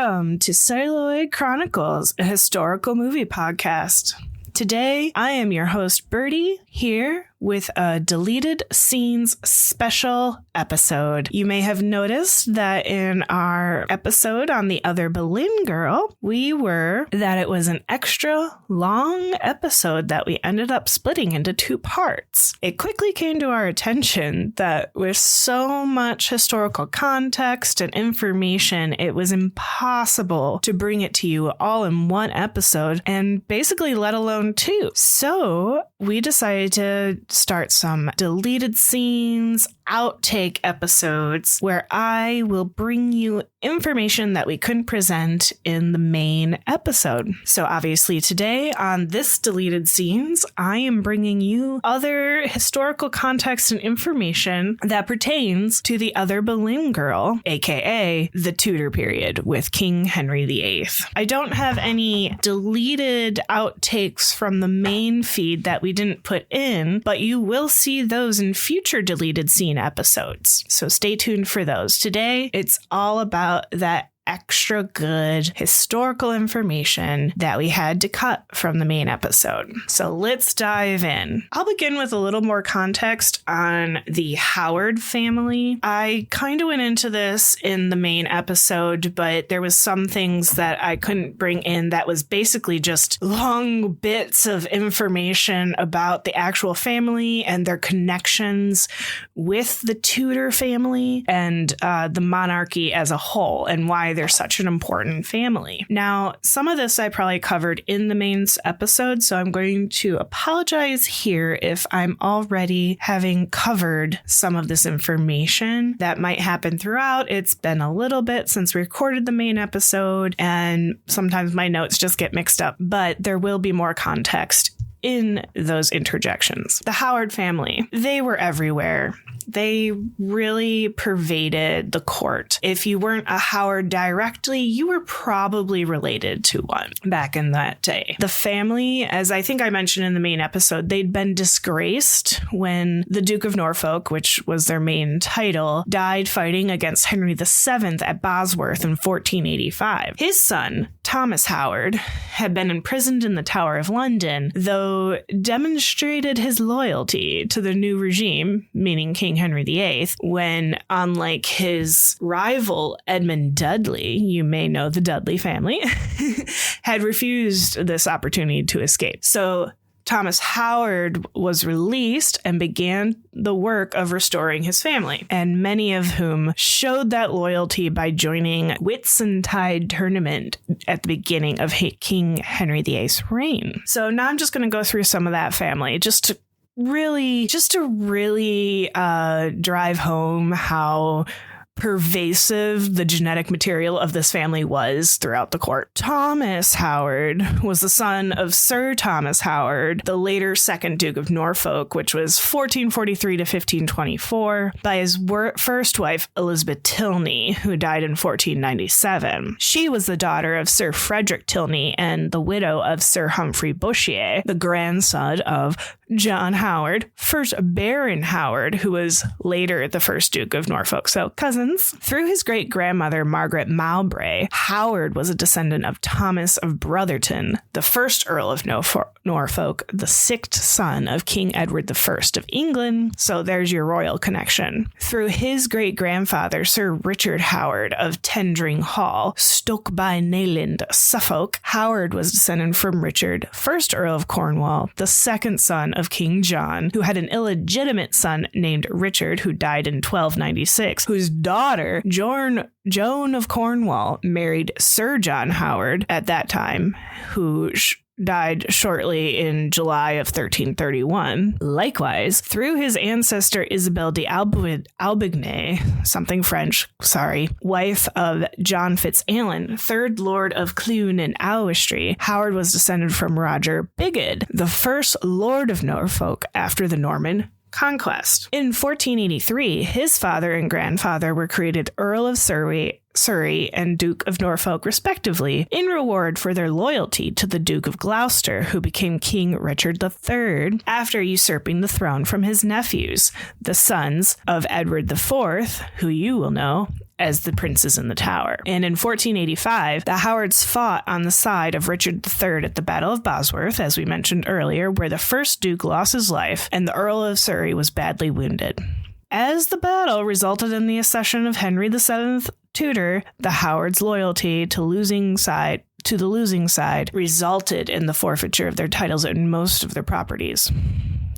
Welcome to Celluloid Chronicles, a historical movie podcast. Today, I am your host, Birdy, here with a deleted scenes special episode. You may have noticed that in our episode on the other Boleyn girl, that it was an extra long episode that we ended up splitting into two parts. It quickly came to our attention that with so much historical context and information, it was impossible to bring it to you all in one episode, and basically let alone two. So we decided to start some deleted scenes, outtake episodes where I will bring you information that we couldn't present in the main episode. So obviously today on this deleted scenes, I am bringing you other historical context and information that pertains to the other Boleyn girl, aka the Tudor period with King Henry VIII. I don't have any deleted outtakes from the main feed that we didn't put in, but you will see those in future deleted scene episodes. So stay tuned for those. Today, it's all about that extra good historical information that we had to cut from the main episode. So let's dive in. I'll begin with a little more context on the Howard family. I kind of went into this in the main episode, but there was some things that I couldn't bring in that was basically just long bits of information about the actual family and their connections with the Tudor family and the monarchy as a whole, and why they're such an important family. Now, some of this I probably covered in the main episode, so I'm going to apologize here if I'm already having covered some of this information. That might happen throughout. It's been a little bit since we recorded the main episode, and sometimes my notes just get mixed up, but there will be more context in those interjections. The Howard family, they were everywhere. They really pervaded the court. If you weren't a Howard directly, you were probably related to one back in that day. The family, as I think I mentioned in the main episode, they'd been disgraced when the Duke of Norfolk, which was their main title, died fighting against Henry VII at Bosworth in 1485. His son, Thomas Howard, had been imprisoned in the Tower of London, though demonstrated his loyalty to the new regime, meaning King Henry VIII, when, unlike his rival Edmund Dudley, you may know the Dudley family, had refused this opportunity to escape. So Thomas Howard was released and began the work of restoring his family, and many of whom showed that loyalty by joining Whitsuntide tournament at the beginning of King Henry VIII's reign. So now I'm just going to go through some of that family just to really drive home how pervasive the genetic material of this family was throughout the court. Thomas Howard was the son of Sir Thomas Howard, the later second Duke of Norfolk, which was 1443 to 1524, by his first wife, Elizabeth Tilney, who died in 1497. She was the daughter of Sir Frederick Tilney and the widow of Sir Humphrey Bourchier, the grandson of John Howard, first Baron Howard, who was later the first Duke of Norfolk, so cousins. Through his great-grandmother, Margaret Mowbray, Howard was a descendant of Thomas of Brotherton, the first Earl of Norfolk, the sixth son of King Edward I of England, so there's your royal connection. Through his great-grandfather, Sir Richard Howard of Tendring Hall, Stoke by Nayland, Suffolk, Howard was descended from Richard, 1st Earl of Cornwall, the second son of King John, who had an illegitimate son named Richard, who died in 1296, whose daughter, Joan of Cornwall, married Sir John Howard at that time, who died shortly in July of 1331. Likewise, through his ancestor Isabel de Albigny, something French, wife of John Fitzalan, 3rd Lord of Clune and Owestry, Howard was descended from Roger Bigod, the first Lord of Norfolk after the Norman Conquest. In 1483, his father and grandfather were created Earl of Surrey Surrey and Duke of Norfolk, respectively, in reward for their loyalty to the Duke of Gloucester, who became King Richard III after usurping the throne from his nephews, the sons of Edward IV, who you will know as the Princes in the Tower. And in 1485, the Howards fought on the side of Richard III at the Battle of Bosworth, as we mentioned earlier, where the first Duke lost his life and the Earl of Surrey was badly wounded. As the battle resulted in the accession of Henry VII Tudor, the Howards' loyalty to the losing side resulted in the forfeiture of their titles and most of their properties.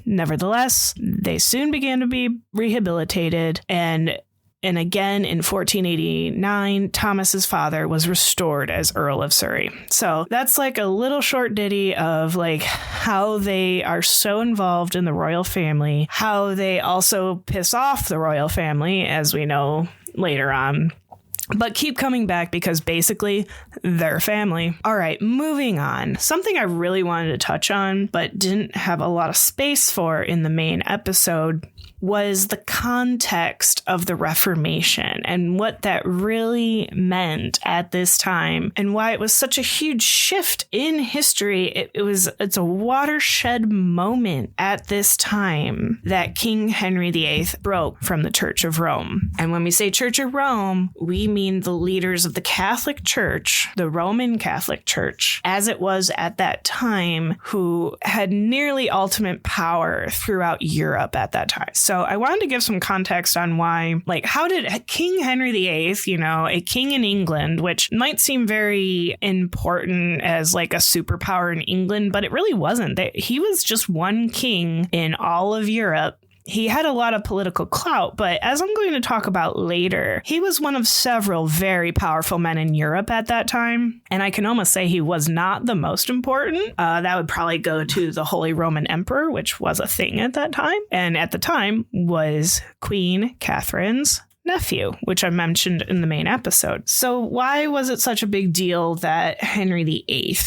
Nevertheless, they soon began to be rehabilitated, and again in 1489, Thomas's father was restored as Earl of Surrey. So that's like a little short ditty of like how they are so involved in the royal family, how they also piss off the royal family, as we know later on, but keep coming back because basically they're family. All right, moving on. Something I really wanted to touch on, but didn't have a lot of space for in the main episode, was the context of the Reformation and what that really meant at this time and why it was such a huge shift in history. It's a watershed moment at this time that King Henry VIII broke from the Church of Rome. And when we say Church of Rome, we mean the leaders of the Catholic Church, the Roman Catholic Church, as it was at that time, who had nearly ultimate power throughout Europe at that time. So I wanted to give some context on why, like, how did King Henry VIII, a king in England, which might seem very important as like a superpower in England, but it really wasn't. He was just one king in all of Europe. He had a lot of political clout, but as I'm going to talk about later, he was one of several very powerful men in Europe at that time. And I can almost say he was not the most important. That would probably go to the Holy Roman Emperor, which was a thing at that time. And at the time was Queen Catherine's nephew, which I mentioned in the main episode. So why was it such a big deal that Henry VIII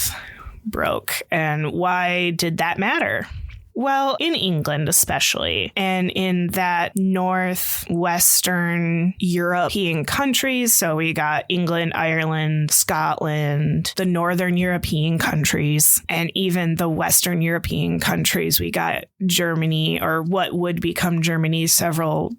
broke? And why did that matter? Well, in England especially, and in that northwestern European countries, so we got England, Ireland, Scotland, the northern European countries, and even the western European countries, we got Germany, or what would become Germany, several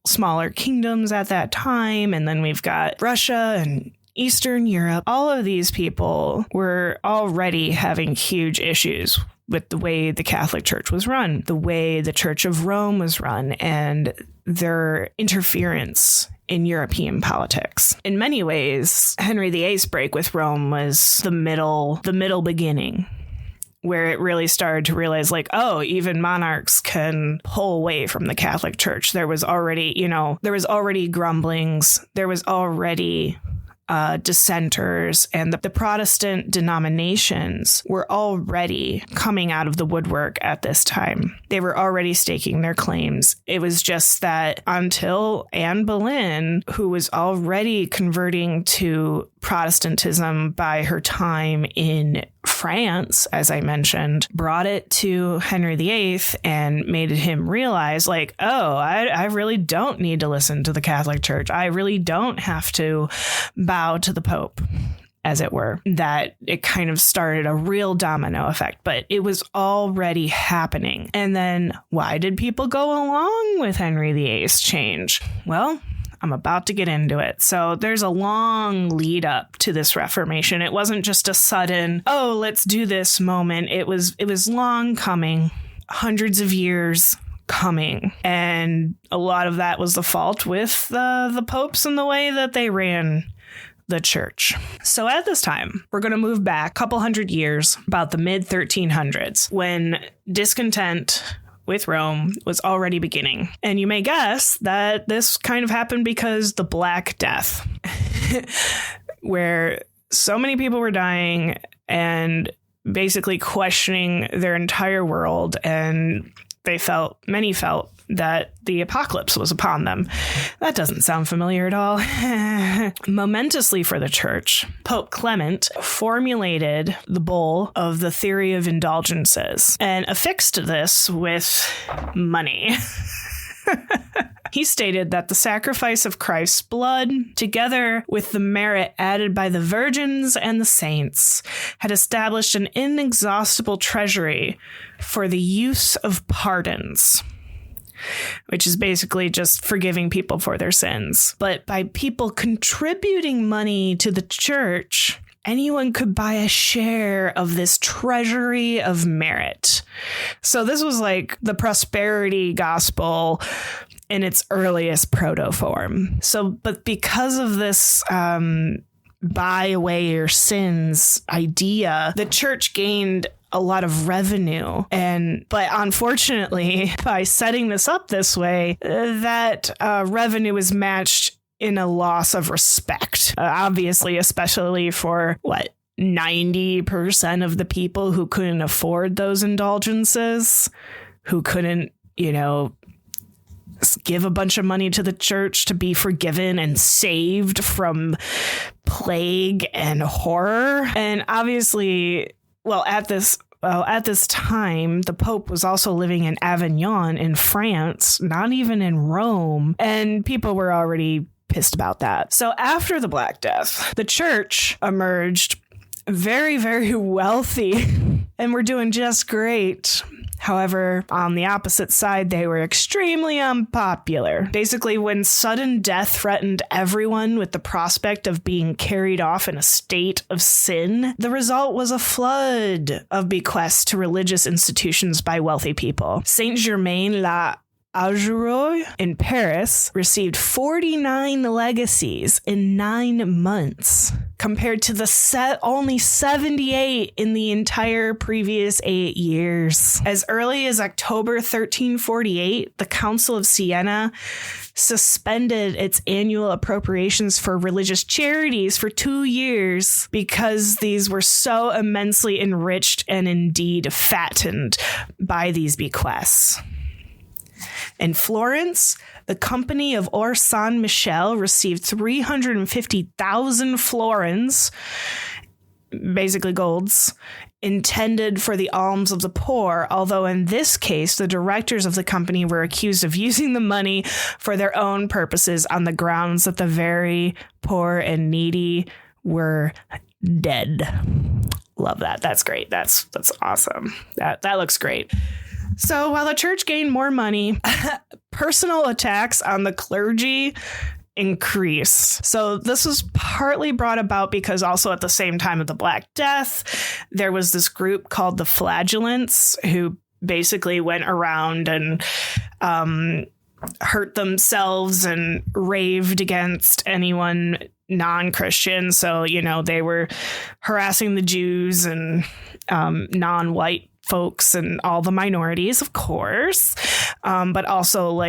smaller kingdoms at that time, and then we've got Russia and Eastern Europe. All of these people were already having huge issues with the way the Catholic Church was run, the way the Church of Rome was run, and their interference in European politics. In many ways, Henry VIII's break with Rome was the middle beginning, where it really started to realize, like, oh, even monarchs can pull away from the Catholic Church. There was already grumblings. There was already dissenters, and the Protestant denominations were already coming out of the woodwork at this time. They were already staking their claims. It was just that until Anne Boleyn, who was already converting to Protestantism by her time in France, as I mentioned, brought it to Henry VIII and made him realize, like, oh, I really don't need to listen to the Catholic Church. I really don't have to bow to the Pope, as it were. That it kind of started a real domino effect, but it was already happening. And then why did people go along with Henry VIII's change? Well, I'm about to get into it. So there's a long lead up to this Reformation. It wasn't just a sudden, oh, let's do this moment. It was long coming, hundreds of years coming. And a lot of that was the fault with the popes and the way that they ran the church. So at this time, we're going to move back a couple hundred years, about the mid 1300s, when discontent with Rome was already beginning. And you may guess that this kind of happened because the Black Death, where so many people were dying and basically questioning their entire world, and many felt that the apocalypse was upon them. That doesn't sound familiar at all. Momentously for the church, Pope Clement formulated the bull of the theory of indulgences and affixed this with money. He stated that the sacrifice of Christ's blood, together with the merit added by the virgins and the saints, had established an inexhaustible treasury for the use of pardons, which is basically just forgiving people for their sins. But by people contributing money to the church, anyone could buy a share of this treasury of merit. So this was like the prosperity gospel in its earliest proto form. So, but because of this buy away your sins idea, the church gained a lot of revenue. But unfortunately, by setting this up this way, that revenue is matched in a loss of respect. Obviously, especially for 90% of the people who couldn't afford those indulgences, who couldn't, give a bunch of money to the church to be forgiven and saved from plague and horror. And obviously, at this time, the Pope was also living in Avignon in France, not even in Rome, and people were already pissed about that. So after the Black Death, the church emerged very, very wealthy and were doing just great. However, on the opposite side, they were extremely unpopular. Basically, when sudden death threatened everyone with the prospect of being carried off in a state of sin, the result was a flood of bequests to religious institutions by wealthy people. Saint-Germain-l'Auxerrois in Paris received 49 legacies in 9 months, compared to the only 78 in the entire previous 8 years. As early as October 1348, the Council of Siena suspended its annual appropriations for religious charities for 2 years because these were so immensely enriched and indeed fattened by these bequests. In Florence, the Company of Or San Michele received 350,000 florins, basically golds, intended for the alms of the poor, although in this case, the directors of the company were accused of using the money for their own purposes on the grounds that the very poor and needy were dead. Love that. That's great. That's awesome. That looks great. So while the church gained more money, personal attacks on the clergy increased. So this was partly brought about because also at the same time of the Black Death, there was this group called the Flagellants who basically went around and hurt themselves and raved against anyone non-Christian. So, they were harassing the Jews and non-white folks and all the minorities, of course, but also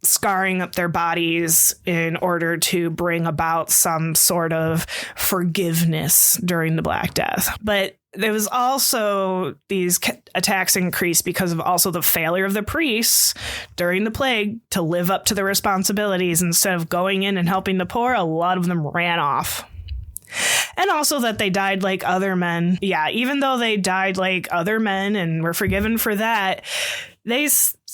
scarring up their bodies in order to bring about some sort of forgiveness during the Black Death. But there was also these attacks increased because of also the failure of the priests during the plague to live up to their responsibilities. Instead of going in and helping the poor, a lot of them ran off. And also that they died like other men. Yeah, even though they died like other men and were forgiven for that,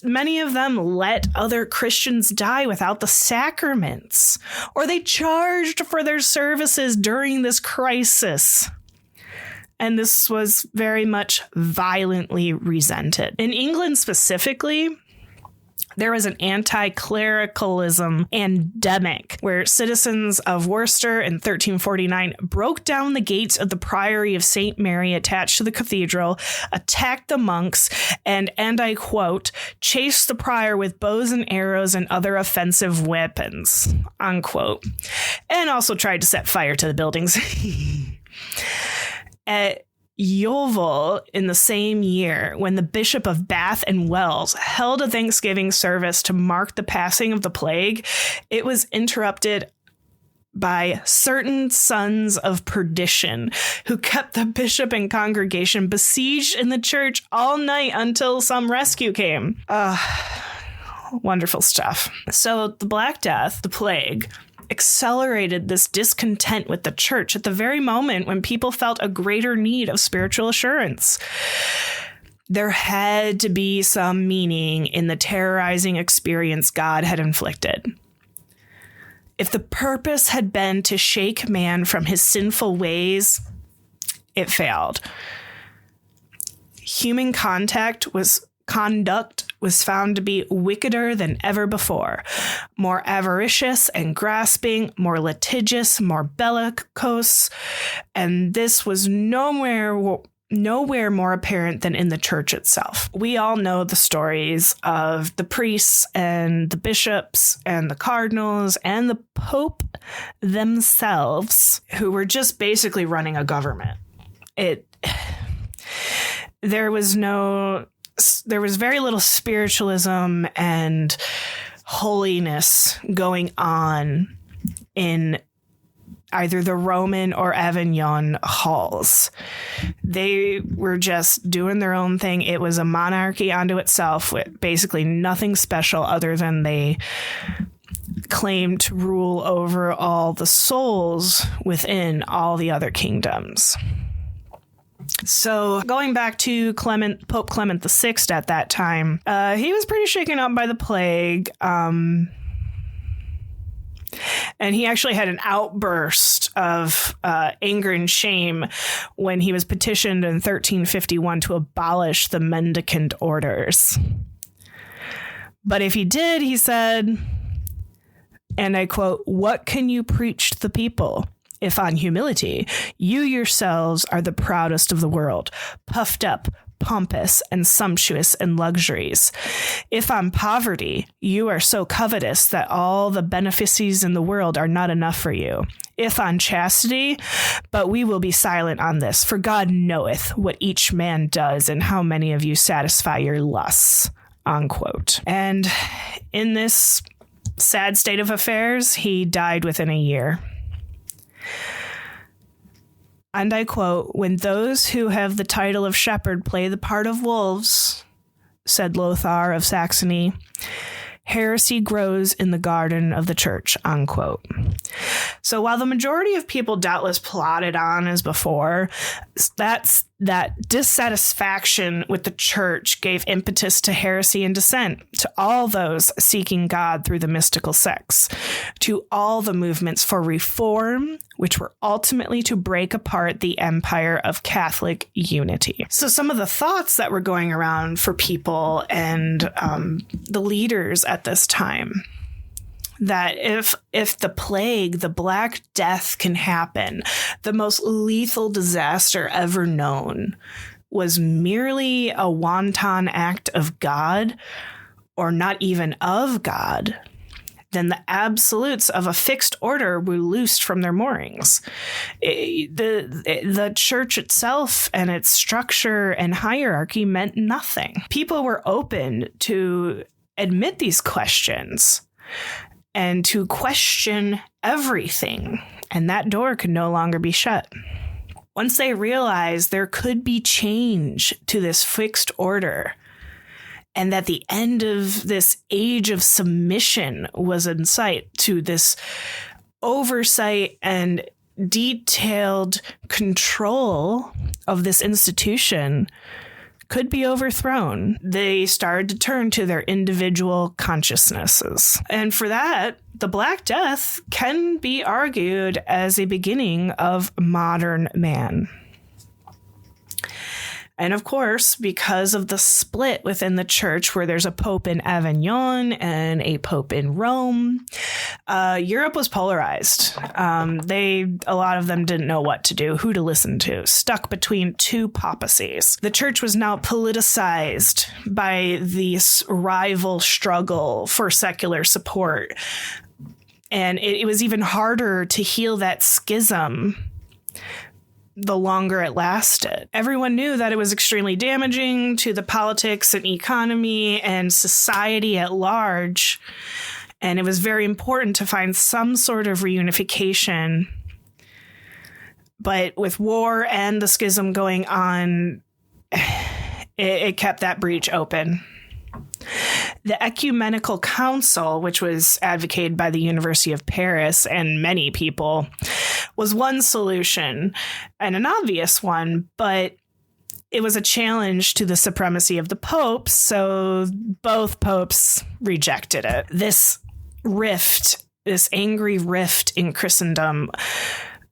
many of them let other Christians die without the sacraments, or they charged for their services during this crisis. And this was very much violently resented. In England specifically, there was an anti-clericalism endemic where citizens of Worcester in 1349 broke down the gates of the Priory of St. Mary attached to the cathedral, attacked the monks, and I quote, chased the prior with bows and arrows and other offensive weapons, unquote, and also tried to set fire to the buildings. At Yeovil in the same year, when the Bishop of Bath and Wells held a Thanksgiving service to mark the passing of the plague, it was interrupted by certain sons of perdition who kept the bishop and congregation besieged in the church all night until some rescue came. Wonderful stuff. So the Black Death, the plague, accelerated this discontent with the church at the very moment when people felt a greater need of spiritual assurance. There had to be some meaning in the terrorizing experience God had inflicted. If the purpose had been to shake man from his sinful ways, it failed. Human conduct was found to be wickeder than ever before, more avaricious and grasping, more litigious, more bellicose, and this was nowhere more apparent than in the church itself. We all know the stories of the priests and the bishops and the cardinals and the Pope themselves, who were just basically running a government. There was very little spiritualism and holiness going on in either the Roman or Avignon halls. They were just doing their own thing. It was a monarchy unto itself with basically nothing special other than they claimed to rule over all the souls within all the other kingdoms. So going back to Pope Clement VI at that time, he was pretty shaken up by the plague. And he actually had an outburst of anger and shame when he was petitioned in 1351 to abolish the mendicant orders. But if he did, he said, and I quote, "What can you preach to the people? If on humility, you yourselves are the proudest of the world, puffed up, pompous, and sumptuous in luxuries. If on poverty, you are so covetous that all the benefices in the world are not enough for you. If on chastity, but we will be silent on this, for God knoweth what each man does and how many of you satisfy your lusts," unquote. And in this sad state of affairs, he died within a year. And I quote, "When those who have the title of shepherd play the part of wolves," said Lothar of Saxony, "heresy grows in the garden of the church," unquote. So while the majority of people doubtless plodded on as before, that dissatisfaction with the church gave impetus to heresy and dissent, to all those seeking God through the mystical sects, to all the movements for reform, which were ultimately to break apart the empire of Catholic unity. So some of the thoughts that were going around for people and the leaders at this time, that if the plague, the Black Death can happen, the most lethal disaster ever known, was merely a wanton act of God, or not even of God, then the absolutes of a fixed order were loosed from their moorings. The church itself and its structure and hierarchy meant nothing. People were open to admit these questions and to question everything, and that door could no longer be shut. Once they realized there could be change to this fixed order, and that the end of this age of submission was in sight, to this oversight and detailed control of this institution could be overthrown, they started to turn to their individual consciousnesses. And for that, the Black Death can be argued as a beginning of modern man. And of course, because of the split within the church, where there's a pope in Avignon and a pope in Rome, Europe was polarized. A lot of them didn't know what to do, who to listen to, stuck between two papacies. The church was now politicized by this rival struggle for secular support. And it was even harder to heal that schism the longer it lasted. Everyone knew that it was extremely damaging to the politics and economy and society at large. And it was very important to find some sort of reunification. But with war and the schism going on, it kept that breach open. The Ecumenical Council, which was advocated by the University of Paris and many people, was one solution, and an obvious one, but it was a challenge to the supremacy of the popes, so both popes rejected it. This angry rift in Christendom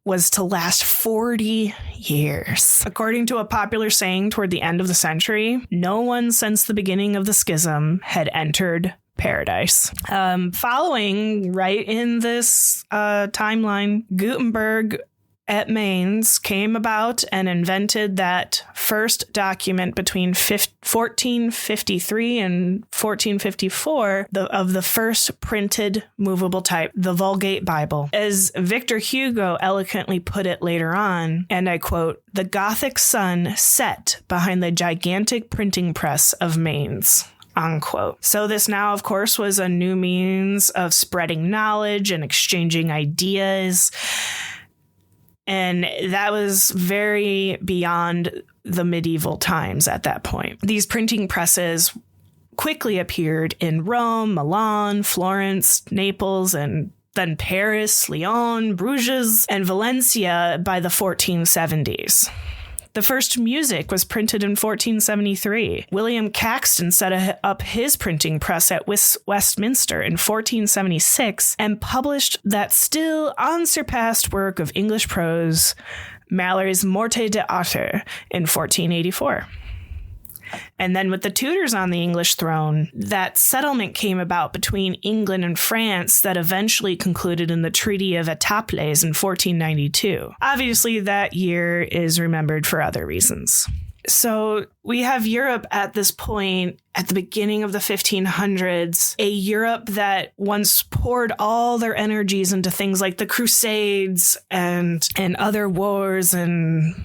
was to last 40 years. According to a popular saying toward the end of the century, no one since the beginning of the schism had entered paradise. Following right in this timeline, Gutenberg at Mainz came about and invented that first document between 1453 and 1454 of the first printed movable type, the Vulgate Bible. As Victor Hugo eloquently put it later on, and I quote, "The Gothic sun set behind the gigantic printing press of Mainz." Unquote. So this now, of course, was a new means of spreading knowledge and exchanging ideas. And that was very beyond the medieval times at that point. These printing presses quickly appeared in Rome, Milan, Florence, Naples, and then Paris, Lyon, Bruges, and Valencia by the 1470s. The first music was printed in 1473. William Caxton set up his printing press at Westminster in 1476 and published that still unsurpassed work of English prose, Malory's Morte d'Arthur, in 1484. And then with the Tudors on the English throne, that settlement came about between England and France that eventually concluded in the Treaty of Étaples in 1492. Obviously, that year is remembered for other reasons. So we have Europe at this point, at the beginning of the 1500s, a Europe that once poured all their energies into things like the Crusades and other wars and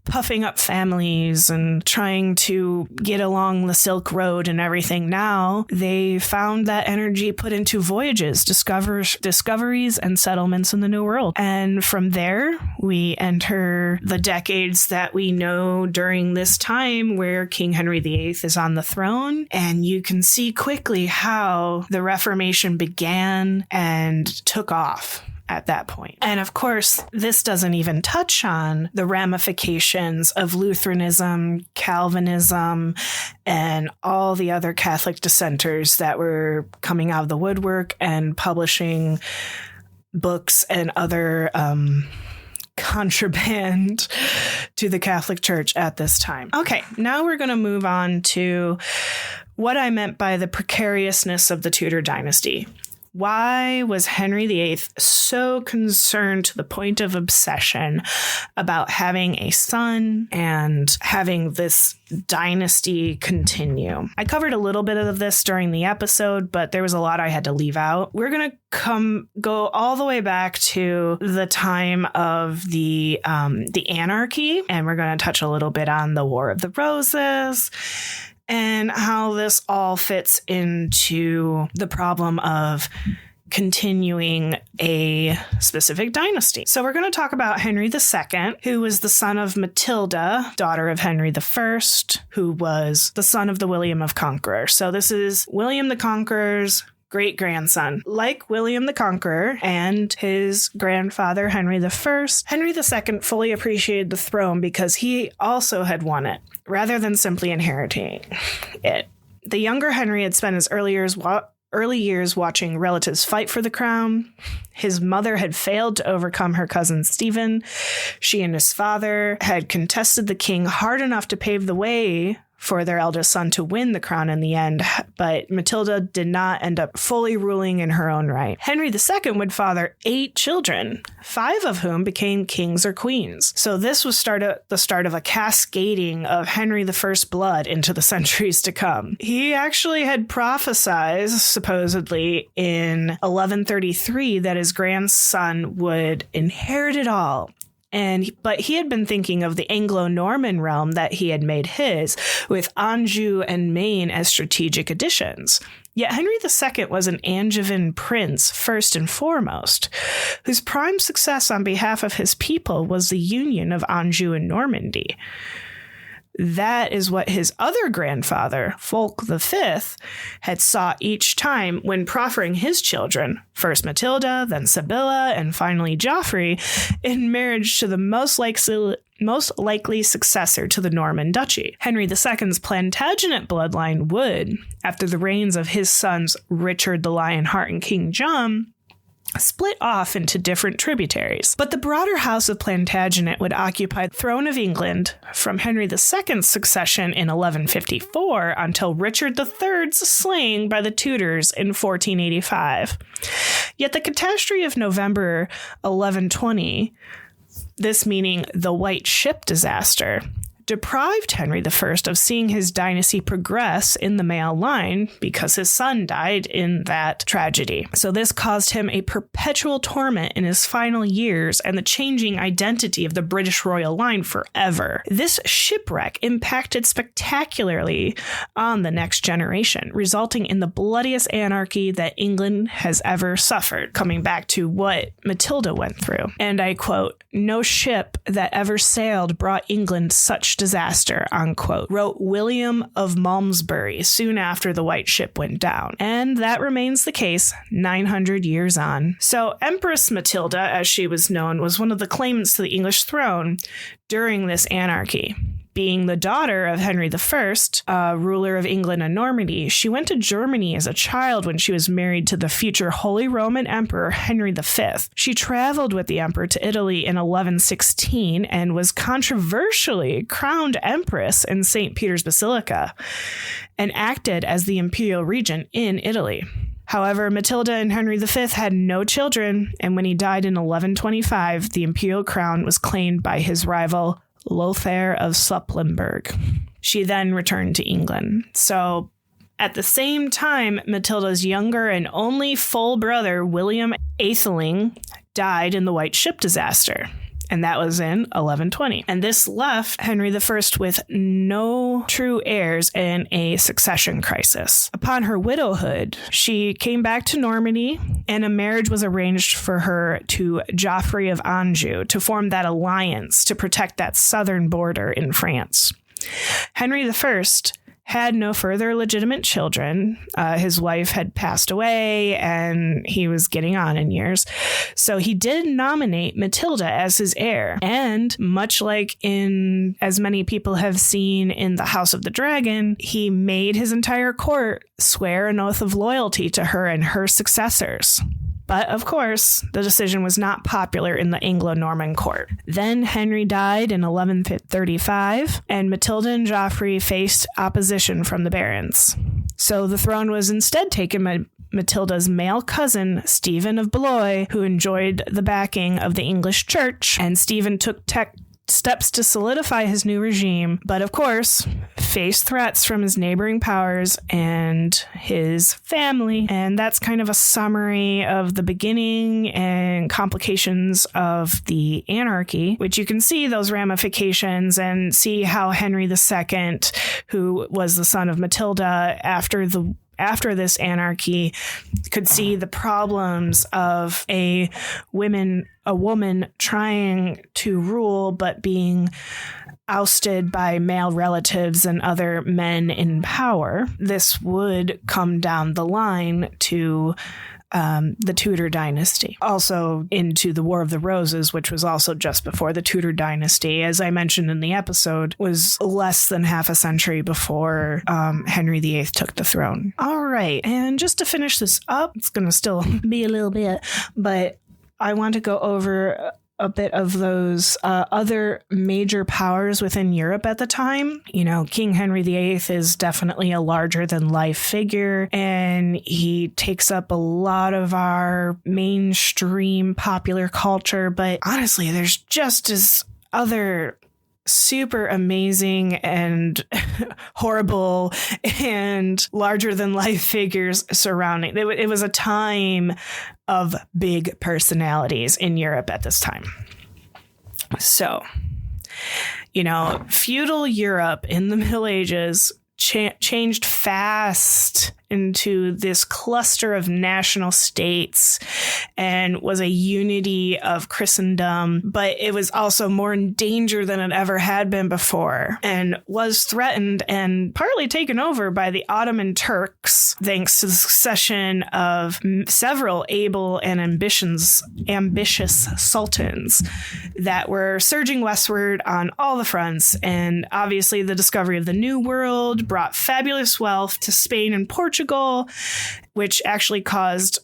puffing up families and trying to get along the Silk Road and everything. Now they found that energy put into voyages, discoveries, and settlements in the New World. And from there, we enter the decades that we know during this time where King Henry VIII is on the throne. And you can see quickly how the Reformation began and took off at that point. And of course, this doesn't even touch on the ramifications of Lutheranism, Calvinism, and all the other Catholic dissenters that were coming out of the woodwork and publishing books and other contraband to the Catholic Church at this time. Okay, now we're going to move on to what I meant by the precariousness of the Tudor dynasty. Why was Henry VIII so concerned to the point of obsession about having a son and having this dynasty continue? I covered a little bit of this during the episode, but there was a lot I had to leave out. We're going to go all the way back to the time of the anarchy, and we're going to touch a little bit on the War of the Roses and how this all fits into the problem of continuing a specific dynasty. So we're going to talk about Henry II, who was the son of Matilda, daughter of Henry I, who was the son of the William of Conqueror. So this is William the Conqueror's great-grandson. Like William the Conqueror and his grandfather, Henry I, Henry II fully appreciated the throne because he also had won it, rather than simply inheriting it. The younger Henry had spent his early years watching relatives fight for the crown. His mother had failed to overcome her cousin Stephen. She and his father had contested the king hard enough to pave the way for their eldest son to win the crown in the end, but Matilda did not end up fully ruling in her own right. Henry II would father 8 children, 5 of whom became kings or queens. So this was the start of a cascading of Henry I's blood into the centuries to come. He actually had prophesied, supposedly, in 1133 that his grandson would inherit it all. But he had been thinking of the Anglo-Norman realm that he had made his, with Anjou and Maine as strategic additions. Yet Henry II was an Angevin prince first and foremost, whose prime success on behalf of his people was the union of Anjou and Normandy. That is what his other grandfather, Fulk V, had sought each time when proffering his children, first Matilda, then Sibylla, and finally Geoffrey, in marriage to the most most likely successor to the Norman duchy. Henry II's Plantagenet bloodline would, after the reigns of his sons Richard the Lionheart and King John, split off into different tributaries. But the broader House of Plantagenet would occupy the throne of England from Henry II's succession in 1154 until Richard III's slaying by the Tudors in 1485. Yet the catastrophe of November 1120, this meaning the White Ship disaster, deprived Henry I of seeing his dynasty progress in the male line because his son died in that tragedy. So this caused him a perpetual torment in his final years and the changing identity of the British royal line forever. This shipwreck impacted spectacularly on the next generation, resulting in the bloodiest anarchy that England has ever suffered, coming back to what Matilda went through. And I quote, "No ship that ever sailed brought England such disaster," unquote, wrote William of Malmesbury soon after the White Ship went down. And that remains the case 900 years on. So Empress Matilda, as she was known, was one of the claimants to the English throne during this anarchy. Being the daughter of Henry I, ruler of England and Normandy, she went to Germany as a child when she was married to the future Holy Roman Emperor Henry V. She traveled with the emperor to Italy in 1116 and was controversially crowned empress in St. Peter's Basilica and acted as the imperial regent in Italy. However, Matilda and Henry V had no children, and when he died in 1125, the imperial crown was claimed by his rival Lothair of Supplenburg. She then returned to England. So at the same time, Matilda's younger and only full brother, William Atheling, died in the White Ship disaster. And that was in 1120. And this left Henry I with no true heirs and a succession crisis. Upon her widowhood, she came back to Normandy, and a marriage was arranged for her to Geoffrey of Anjou to form that alliance to protect that southern border in France. Henry I had no further legitimate children. His wife had passed away and he was getting on in years. So he did nominate Matilda as his heir. And much like in, as many people have seen in The House of the Dragon, he made his entire court swear an oath of loyalty to her and her successors. But, of course, the decision was not popular in the Anglo-Norman court. Then Henry died in 1135, and Matilda and Geoffrey faced opposition from the barons. So the throne was instead taken by Matilda's male cousin, Stephen of Blois, who enjoyed the backing of the English church, and Stephen took steps to solidify his new regime, but of course, faced threats from his neighboring powers and his family. And that's kind of a summary of the beginning and complications of the anarchy, which you can see those ramifications and see how Henry II, who was the son of Matilda, after this anarchy, could see the problems of a woman trying to rule but being ousted by male relatives and other men in power. This would come down the line to the Tudor dynasty. Also into the War of the Roses, which was also just before the Tudor dynasty, as I mentioned in the episode, was less than half a century before Henry VIII took the throne. All right, and just to finish this up, it's going to still be a little bit, but I want to go over a bit of those other major powers within Europe at the time. You know, King Henry VIII is definitely a larger-than-life figure, and he takes up a lot of our mainstream popular culture. But honestly, there's just as other super amazing and horrible and larger-than-life figures surrounding. It was a time of big personalities in Europe at this time. So, you know, feudal Europe in the Middle Ages changed fast into this cluster of national states and was a unity of Christendom, but it was also more in danger than it ever had been before and was threatened and partly taken over by the Ottoman Turks, thanks to the succession of several able and ambitious sultans that were surging westward on all the fronts. And obviously the discovery of the New World brought fabulous wealth to Spain and Portugal, which actually caused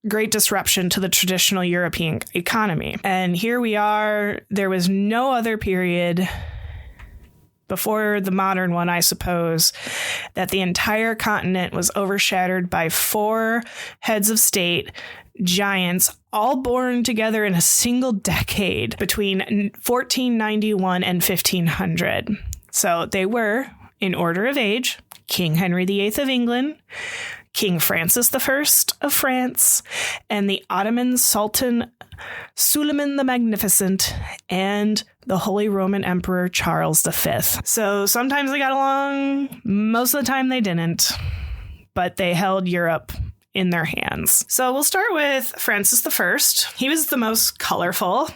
great disruption to the traditional European economy. And here we are. There was no other period before the modern one, I suppose, that the entire continent was overshadowed by 4 heads of state, giants, all born together in a single decade between 1491 and 1500. So they were, in order of age, King Henry VIII of England, King Francis I of France, and the Ottoman Sultan Suleiman the Magnificent, and the Holy Roman Emperor Charles V. So sometimes they got along, most of the time they didn't, but they held Europe in their hands. So we'll start with Francis I. He was the most colorful.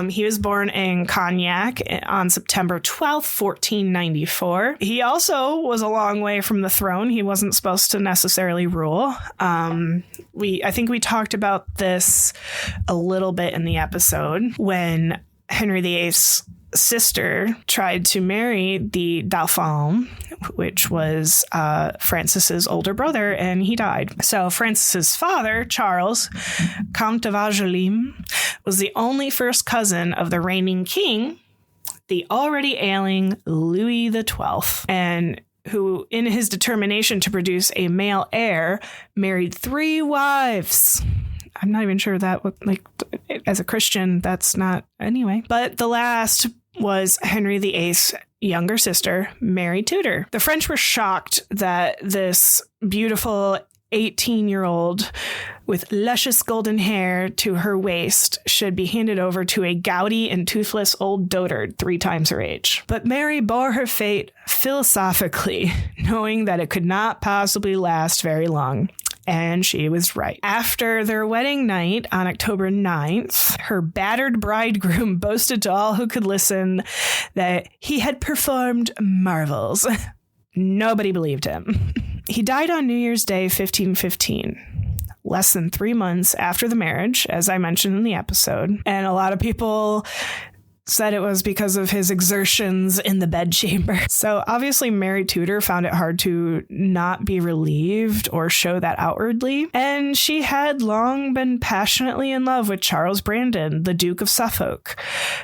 He was born in Cognac on September 12th, 1494. He also was a long way from the throne. He wasn't supposed to necessarily rule. I think we talked about this a little bit in the episode when Henry VIII's sister tried to marry the Dauphin, which was Francis's older brother, and he died. So Francis's father, Charles, Count of Angoulême, was the only first cousin of the reigning king, the already ailing Louis XII, and who, in his determination to produce a male heir, married 3 wives. I'm not even sure that, as a Christian, that's not, anyway. But the last was Henry VIII's younger sister, Mary Tudor. The French were shocked that this beautiful 18-year-old with luscious golden hair to her waist should be handed over to a gouty and toothless old dotard 3 times her age. But Mary bore her fate philosophically, knowing that it could not possibly last very long. And she was right. After their wedding night on October 9th, her battered bridegroom boasted to all who could listen that he had performed marvels. Nobody believed him. He died on New Year's Day, 1515, less than 3 months after the marriage, as I mentioned in the episode. And a lot of people said it was because of his exertions in the bedchamber. So obviously Mary Tudor found it hard to not be relieved or show that outwardly. And she had long been passionately in love with Charles Brandon, the Duke of Suffolk,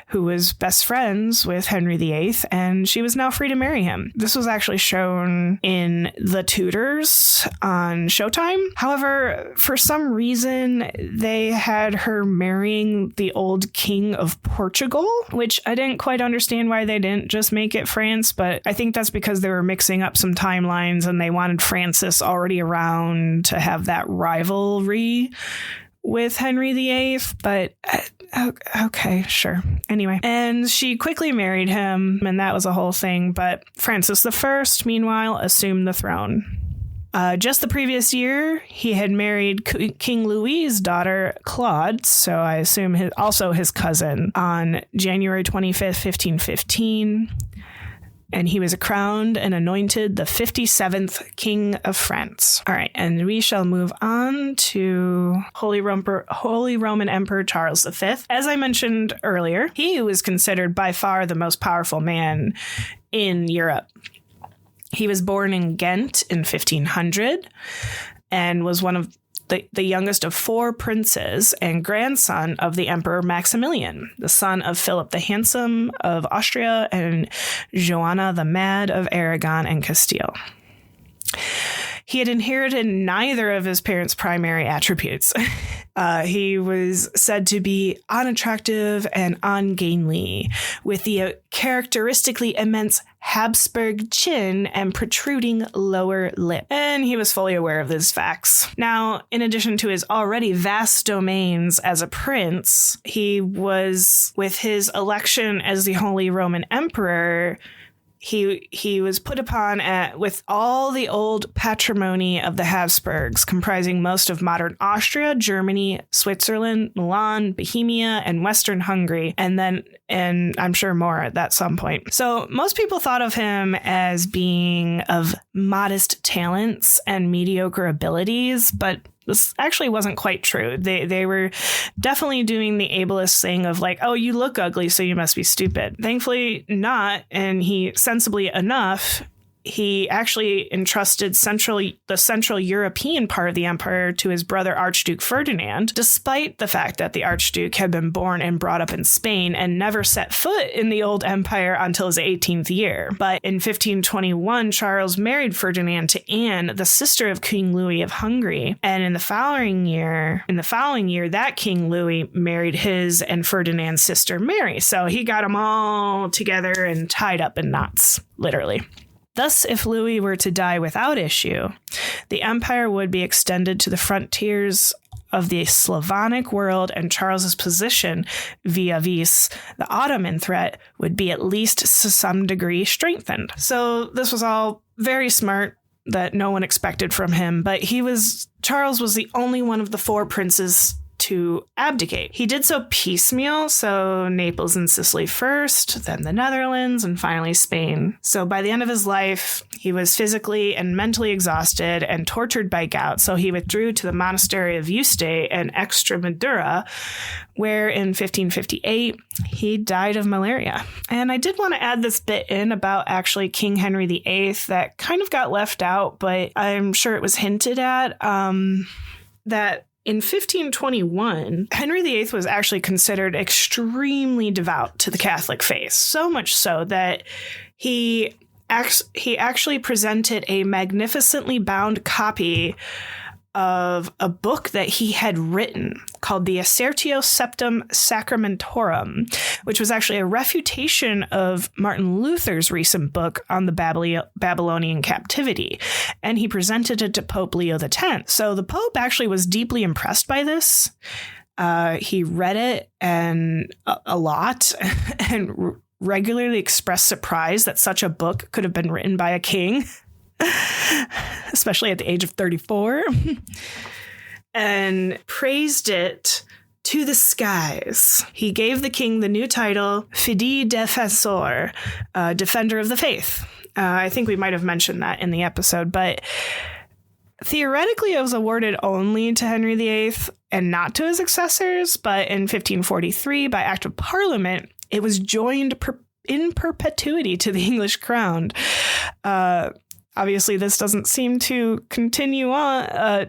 who was best friends with Henry VIII, and she was now free to marry him. This was actually shown in The Tudors on Showtime. However, for some reason, they had her marrying the old King of Portugal, which I didn't quite understand why they didn't just make it France, but I think that's because they were mixing up some timelines and they wanted Francis already around to have that rivalry with Henry VIII, but okay, sure. Anyway, and she quickly married him, and that was a whole thing, but Francis I, meanwhile, assumed the throne. Just the previous year, he had married King Louis's daughter, Claude, so I assume also his cousin, on January 25th, 1515. And he was crowned and anointed the 57th King of France. All right, and we shall move on to Holy Roman Emperor Charles V. As I mentioned earlier, he was considered by far the most powerful man in Europe. He was born in Ghent in 1500 and was one of the youngest of 4 princes and grandson of the Emperor Maximilian, the son of Philip the Handsome of Austria and Joanna the Mad of Aragon and Castile. He had inherited neither of his parents' primary attributes. He was said to be unattractive and ungainly, with the characteristically immense Habsburg chin and protruding lower lip. And he was fully aware of these facts. Now, in addition to his already vast domains as a prince, he was, with his election as the Holy Roman Emperor, He was put upon with all the old patrimony of the Habsburgs, comprising most of modern Austria, Germany, Switzerland, Milan, Bohemia, and Western Hungary, and I'm sure more at some point. So most people thought of him as being of modest talents and mediocre abilities, but this actually wasn't quite true. They were definitely doing the ableist thing of like, oh, you look ugly, so you must be stupid. Thankfully not. And he, sensibly enough, he actually entrusted the Central European part of the empire to his brother Archduke Ferdinand, despite the fact that the Archduke had been born and brought up in Spain and never set foot in the old empire until his 18th year. But in 1521, Charles married Ferdinand to Anne, the sister of King Louis of Hungary. And in the following year, that King Louis married his and Ferdinand's sister Mary. So he got them all together and tied up in knots, literally. Thus, if Louis were to die without issue, the empire would be extended to the frontiers of the Slavonic world, and Charles's position vis-a-vis the Ottoman threat would be at least to some degree strengthened. So this was all very smart that no one expected from him, but Charles was the only one of the four princes to abdicate. He did so piecemeal, so Naples and Sicily first, then the Netherlands, and finally Spain. So by the end of his life, he was physically and mentally exhausted and tortured by gout, so he withdrew to the monastery of Yuste in Extremadura, where in 1558, he died of malaria. And I did want to add this bit in about actually King Henry VIII that kind of got left out, but I'm sure it was hinted at, that in 1521, Henry VIII was actually considered extremely devout to the Catholic faith, so much so that he actually presented a magnificently bound copy of a book that he had written called the Assertio Septem Sacramentorum, which was actually a refutation of Martin Luther's recent book on the Babylonian captivity. And he presented it to Pope Leo X. So the Pope actually was deeply impressed by this. He read it a lot and regularly expressed surprise that such a book could have been written by a king. Especially at the age of 34, and praised it to the skies. He gave the king the new title, Fidei Defensor, Defender of the Faith. I think we might have mentioned that in the episode, but theoretically it was awarded only to Henry VIII and not to his successors, but in 1543, by Act of Parliament, it was joined in perpetuity to the English crown. Obviously, this doesn't seem to continue on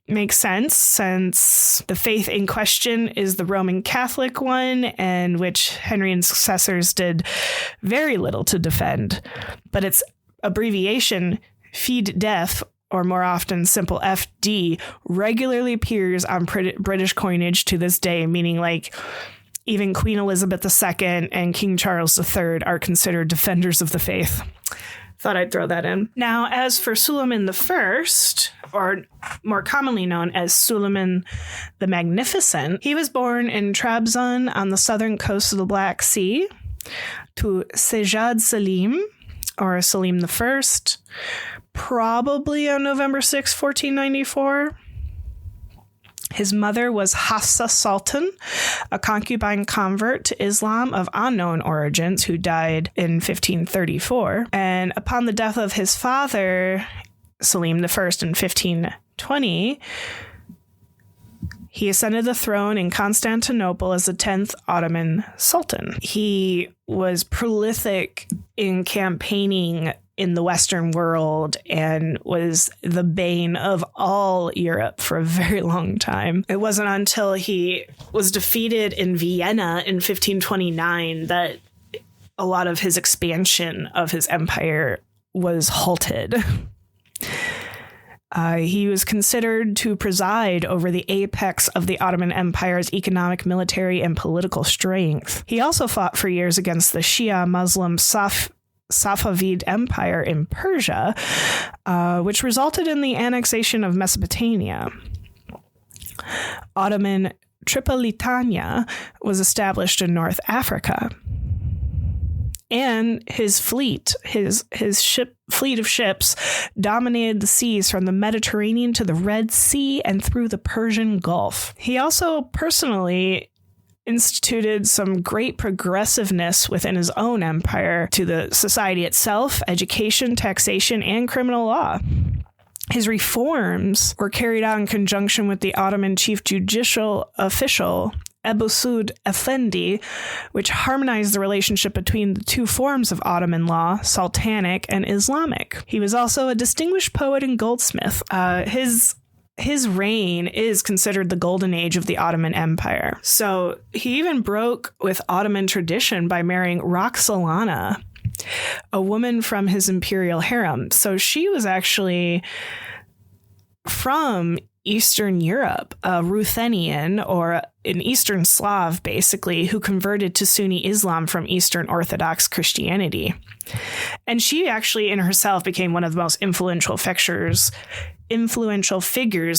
make sense, since the faith in question is the Roman Catholic one, and which Henry and successors did very little to defend. But its abbreviation, Fide Def, or more often simple FD, regularly appears on British coinage to this day, meaning like even Queen Elizabeth II and King Charles III are considered defenders of the faith. Thought I'd throw that in. Now, as for Suleiman I, or more commonly known as Suleiman the Magnificent, he was born in Trabzon on the southern coast of the Black Sea to Sejad Selim, or Selim I, probably on November 6, 1494. His mother was Hafsa Sultan, a concubine convert to Islam of unknown origins who died in 1534. And upon the death of his father, Selim I, in 1520, he ascended the throne in Constantinople as the 10th Ottoman Sultan. He was prolific in campaigning in the Western world and was the bane of all Europe for a very long time. It wasn't until he was defeated in Vienna in 1529 that a lot of his expansion of his empire was halted. He was considered to preside over the apex of the Ottoman Empire's economic, military, and political strength. He also fought for years against the Shia Muslim Safavid Empire in Persia, which resulted in the annexation of Mesopotamia. Ottoman Tripolitania was established in North Africa. And his fleet, his fleet of ships dominated the seas from the Mediterranean to the Red Sea and through the Persian Gulf. He also personally instituted some great progressiveness within his own empire to the society itself, education, taxation, and criminal law. His reforms were carried out in conjunction with the Ottoman chief judicial official, Ebu Suud Effendi, which harmonized the relationship between the two forms of Ottoman law, Sultanic and Islamic. He was also a distinguished poet and goldsmith. His reign is considered the golden age of the Ottoman Empire. So he even broke with Ottoman tradition by marrying Roxolana, a woman from his imperial harem. So she was actually from Eastern Europe, a Ruthenian, or an Eastern Slav, basically, who converted to Sunni Islam from Eastern Orthodox Christianity. And she actually in herself became one of the most influential figures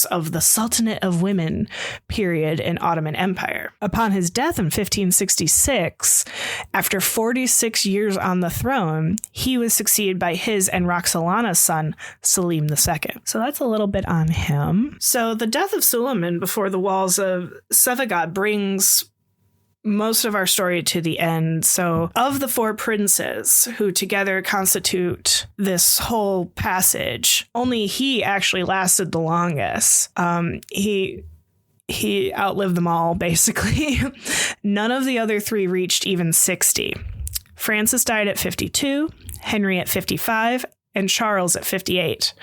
of the Sultanate of Women period in Ottoman Empire. Upon his death in 1566, after 46 years on the throne, he was succeeded by his and Roxolana's son, Selim II. So that's a little bit on him. So the death of Suleiman before the walls of Sevagat brings most of our story to the end. So of the four princes who together constitute this whole passage, only he actually lasted the longest. He outlived them all, basically. None of the other three reached even 60. Francis died at 52, Henry at 55, and Charles at 58.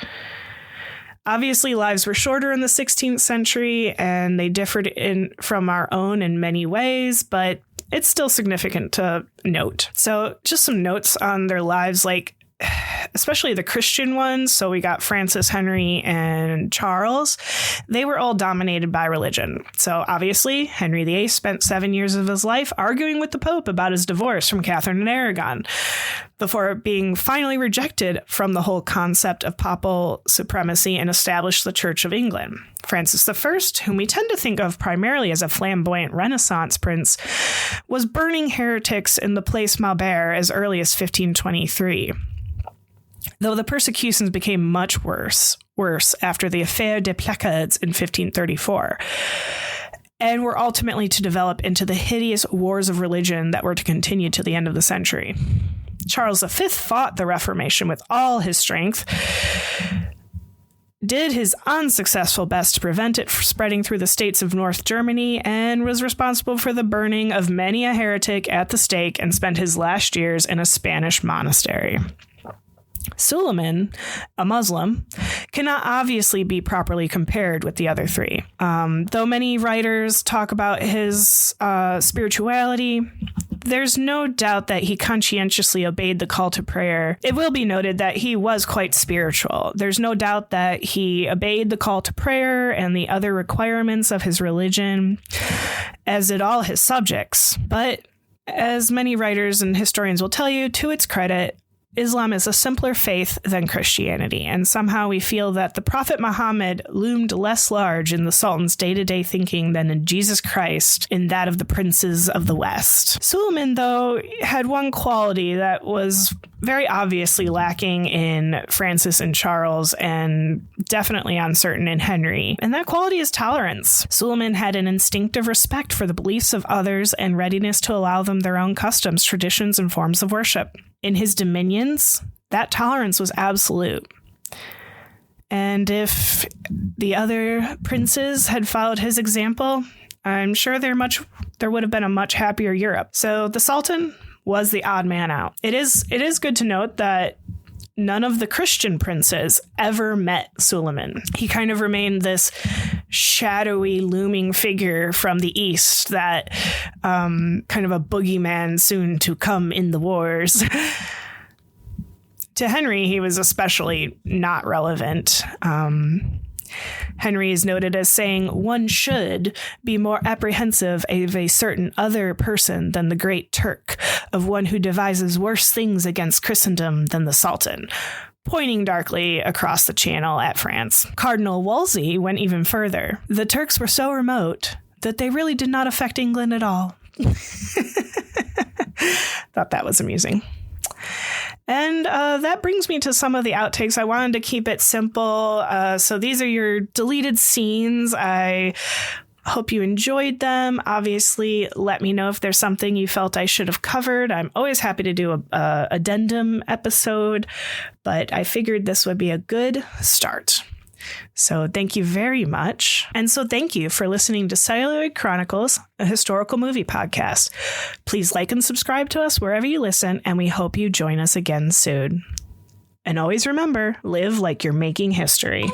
Obviously, lives were shorter in the 16th century, and they differed from our own in many ways, but it's still significant to note. So just some notes on their lives, like especially the Christian ones. So we got Francis, Henry, and Charles. They were all dominated by religion. So obviously, Henry VIII spent 7 years of his life arguing with the Pope about his divorce from Catherine and Aragon, before being finally rejected from the whole concept of papal supremacy and established the Church of England. Francis I, whom we tend to think of primarily as a flamboyant Renaissance prince, was burning heretics in the Place Maubert as early as 1523. Though the persecutions became much worse after the Affaire des Placades in 1534, and were ultimately to develop into the hideous wars of religion that were to continue to the end of the century. Charles V fought the Reformation with all his strength, did his unsuccessful best to prevent it from spreading through the states of North Germany, and was responsible for the burning of many a heretic at the stake, and spent his last years in a Spanish monastery. Suleiman, a Muslim, cannot obviously be properly compared with the other three. Though many writers talk about his spirituality, there's no doubt that he conscientiously obeyed the call to prayer. It will be noted that he was quite spiritual. There's no doubt that he obeyed the call to prayer and the other requirements of his religion, as did all his subjects. But as many writers and historians will tell you, to its credit, Islam is a simpler faith than Christianity, and somehow we feel that the Prophet Muhammad loomed less large in the Sultan's day-to-day thinking than in Jesus Christ in that of the princes of the West. Suleiman, though, had one quality that was very obviously lacking in Francis and Charles, and definitely uncertain in Henry, and that quality is tolerance. Suleiman had an instinctive respect for the beliefs of others and readiness to allow them their own customs, traditions, and forms of worship. In his dominions, that tolerance was absolute. And if the other princes had followed his example, I'm sure there would have been a much happier Europe. So the Sultan was the odd man out. It is good to note that none of the Christian princes ever met Suleiman. He kind of remained this shadowy, looming figure from the East that kind of a boogeyman soon to come in the wars. To Henry, he was especially not relevant. Henry is noted as saying, "One should be more apprehensive of a certain other person than the Great Turk, of one who devises worse things against Christendom than the Sultan," pointing darkly across the channel at France. Cardinal Wolsey went even further. "The Turks were so remote that they really did not affect England at all." Thought that was amusing. And that brings me to some of the outtakes. I wanted to keep it simple. So these are your deleted scenes. I hope you enjoyed them. Obviously, let me know if there's something you felt I should have covered. I'm always happy to do a addendum episode, but I figured this would be a good start. So thank you very much. And so thank you for listening to Celluloid Chronicles, a historical movie podcast. Please like and subscribe to us wherever you listen, and we hope you join us again soon. And always remember, live like you're making history.